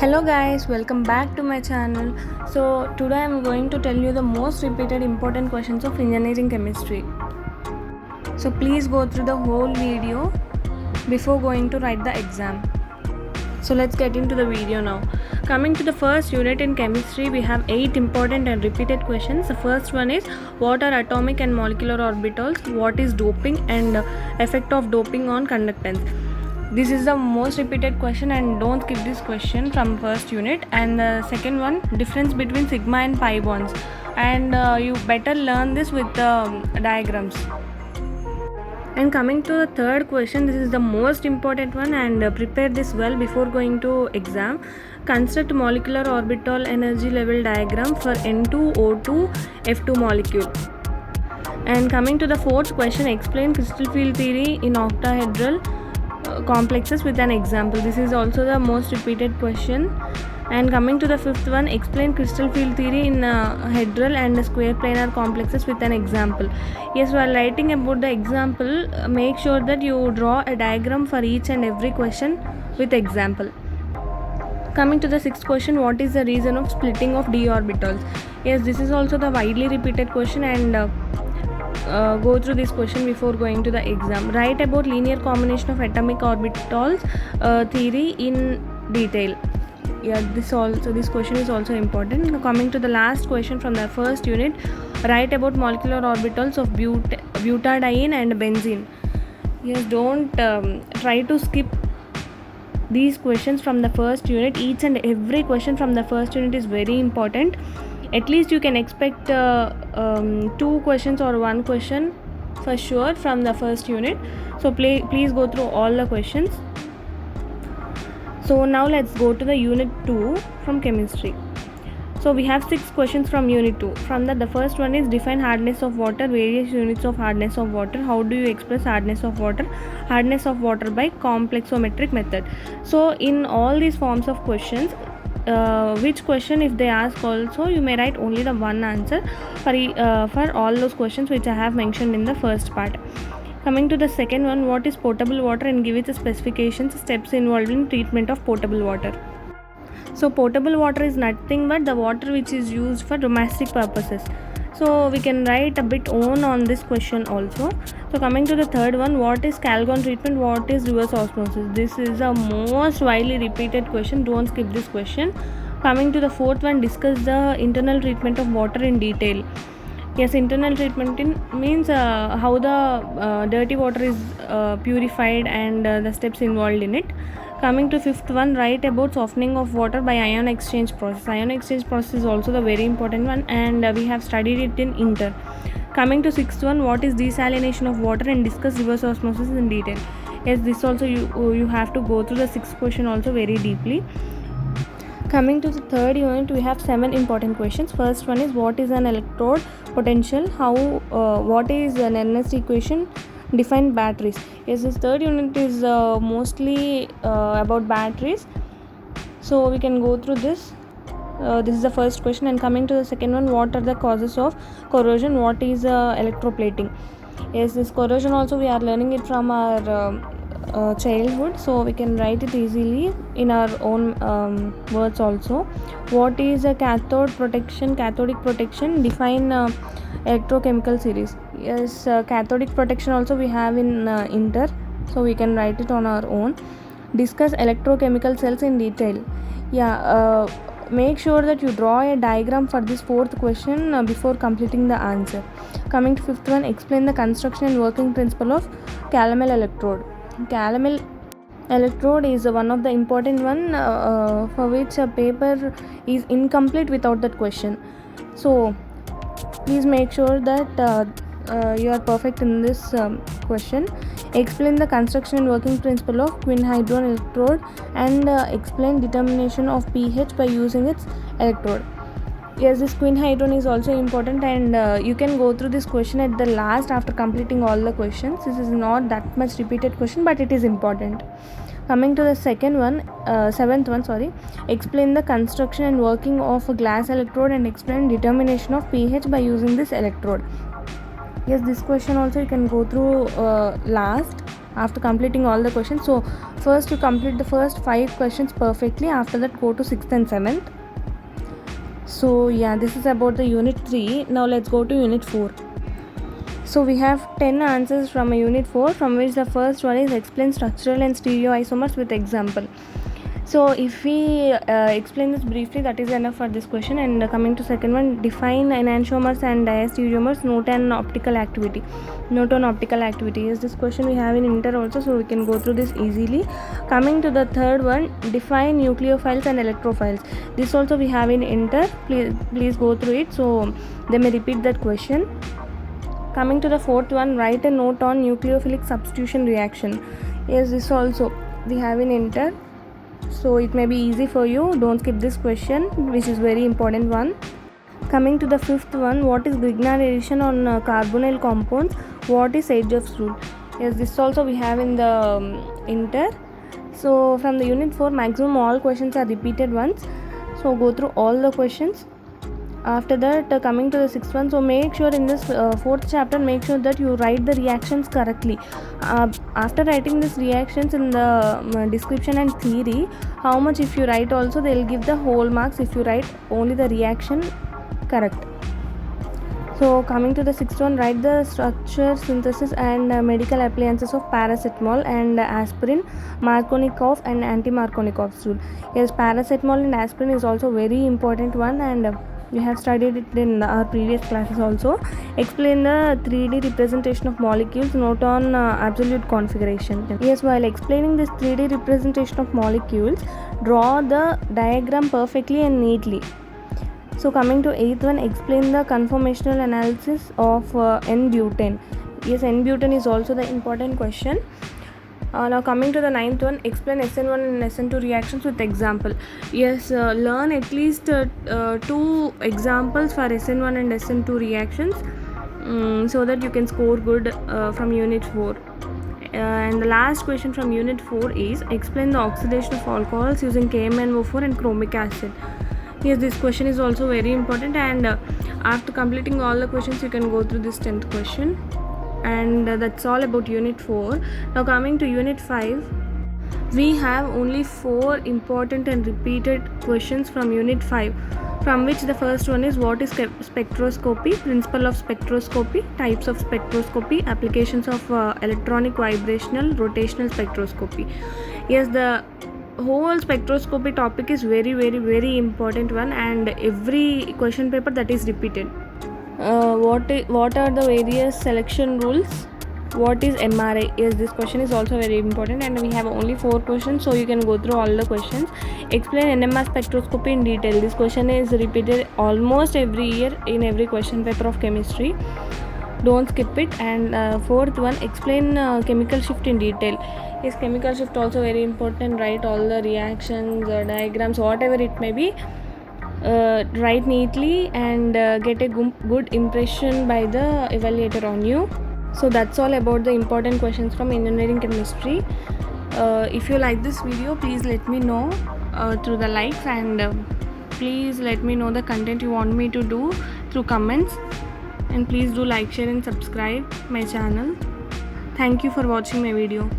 Hello guys, welcome back to my channel. So today I'm going to tell you the most repeated important questions of engineering chemistry. So please go through the whole video before going to write the exam. So let's get into the video now. Coming to the first unit in chemistry, we have 8 important and repeated questions. The first one is what are atomic and molecular orbitals, what is doping, and effect of doping on conductance. This is the most repeated question and don't skip this question from first unit. And the second one, difference between sigma and pi bonds, and you better learn this with diagrams. And coming to the third question, this is the most important one and prepare this well before going to exam. Construct molecular orbital energy level diagram for N2O2 F2 molecule. And coming to the fourth question, explain crystal field theory in octahedral complexes with an example. This is also the most repeated question. And coming to the fifth one, explain crystal field theory in hedral and square planar complexes with an example. Yes, while writing about the example, make sure that you draw a diagram for each and every question with example. Coming to the sixth question, what is the reason of splitting of d orbitals? Yes, this is also the widely repeated question and go through this question before going to the exam. Write about linear combination of atomic orbitals theory in detail. This question is also important. Coming to the last question from the first unit, write about molecular orbitals of butadiene and benzene. Yes, don't try to skip these questions from the first unit. Each and every question from the first unit is very important. At least you can expect 2 questions or 1 question for sure from the first unit. So please go through all the questions. So now let's go to the unit 2 from chemistry. So we have 6 questions from unit 2. From that, the first one is define hardness of water, various units of hardness of water. How do you express hardness of water? Hardness of water by complexometric method. So in all these forms of questions, which question if they ask also, you may write only the one answer for all those questions which I have mentioned in the first part. Coming to the second one, what is potable water and give its specifications, steps involved in treatment of potable water. So potable water is nothing but the water which is used for domestic purposes. So we can write a bit on this question also. So coming to the third one, what is Calgon treatment, what is reverse osmosis? This is the most widely repeated question, don't skip this question. Coming to the fourth one, discuss the internal treatment of water in detail. Yes, internal treatment means how the dirty water is purified and the steps involved in it. Coming to fifth one, write about softening of water by ion exchange process. Ion exchange process is also the very important one and we have studied it in inter. Coming to sixth one, what is desalination of water and discuss reverse osmosis in detail. Yes, this also you have to go through the sixth question also very deeply. Coming to the third unit, we have 7 important questions. First one is what is an electrode potential, what is an Nernst equation, define batteries. Yes, this third unit is mostly about batteries, so we can go through this. This is the first question. And coming to the second one, what are the causes of corrosion, what is electroplating. Yes, this corrosion also we are learning it from our childhood, so we can write it easily in our own words also. What is a cathodic protection, define electrochemical series. Yes, cathodic protection also we have in inter, so we can write it on our own. Discuss electrochemical cells in detail. Make sure that you draw a diagram for this fourth question before completing the answer. Coming to fifth one, explain the construction and working principle of calomel electrode. Calomel electrode is one of the important one for which a paper is incomplete without that question. So please make sure that you are perfect in this question. Explain the construction and working principle of quinhydron electrode and explain determination of pH by using its electrode. Yes, this quinhydron is also important and you can go through this question at the last after completing all the questions. This is not that much repeated question, but it is important. Coming to the seventh one, explain the construction and working of a glass electrode and explain determination of pH by using this electrode. Yes, this question also you can go through last. after completing all the questions. So first you complete the first 5 questions perfectly, after that go to 6th and 7th. So yeah, this is about the unit 3. Now let's go to unit 4. So we have 10 answers from a unit 4, from which the first one is explain structural and stereoisomers with example. So if we explain this briefly, that is enough for this question. And coming to second one, define enantiomers and diastereomers, note on optical activity. Yes, this question we have in inter also, so we can go through this easily. Coming to the third one, define nucleophiles and electrophiles. This also we have in inter. Please go through it, so they may repeat that question. Coming to the fourth one, write a note on nucleophilic substitution reaction. Yes, this also we have in inter, so it may be easy for you. Don't skip this question, which is very important one. Coming to the fifth one, what is Grignard addition on carbonyl compounds? What is Saint-Joseph's rule? Yes, this also we have in the inter. So from the unit 4, maximum all questions are repeated once, so go through all the questions. After that, coming to the sixth one, so make sure in this fourth chapter, make sure that you write the reactions correctly. After writing these reactions in the description and theory, how much if you write also, they will give the whole marks if you write only the reaction correct. So coming to the sixth one, write the structure, synthesis and medical appliances of paracetamol and aspirin, Markovnikov and anti-Markovnikov's rule. Yes, paracetamol and aspirin is also very important one, and we have studied it in our previous classes also. Explain the 3D representation of molecules, note on absolute configuration. Yes, while explaining this 3D representation of molecules, draw the diagram perfectly and neatly. So coming to 8th one, explain the conformational analysis of N-butane. Yes, N-butane is also the important question. Now coming to the 9th one, explain SN1 and SN2 reactions with example. Yes, learn at least 2 examples for SN1 and SN2 reactions, so that you can score good from unit 4. And the last question from unit 4 is explain the oxidation of alcohols using KMnO4 and chromic acid. Yes, this question is also very important, and after completing all the questions, you can go through this 10th question. And that's all about unit 4. Now coming to unit 5, we have only 4 important and repeated questions from unit 5, from which the first one is what is spectroscopy, principle of spectroscopy, types of spectroscopy, applications of electronic vibrational rotational spectroscopy. Yes, the whole spectroscopy topic is very, very, very important one, and every question paper that is repeated. What are the various selection rules? What is MRI? Yes, this question is also very important, and we have only 4 questions, so you can go through all the questions. Explain NMR spectroscopy in detail. This question is repeated almost every year in every question paper of chemistry. Don't skip it. And 4th one, explain chemical shift in detail. Yes, chemical shift also very important. Write all the reactions, diagrams, whatever it may be. Write neatly and get a good impression by the evaluator on you. So that's all about the important questions from engineering chemistry. If you like this video, please let me know through the likes, and please let me know the content you want me to do through comments, and please do like, share and subscribe my channel. Thank you for watching my video.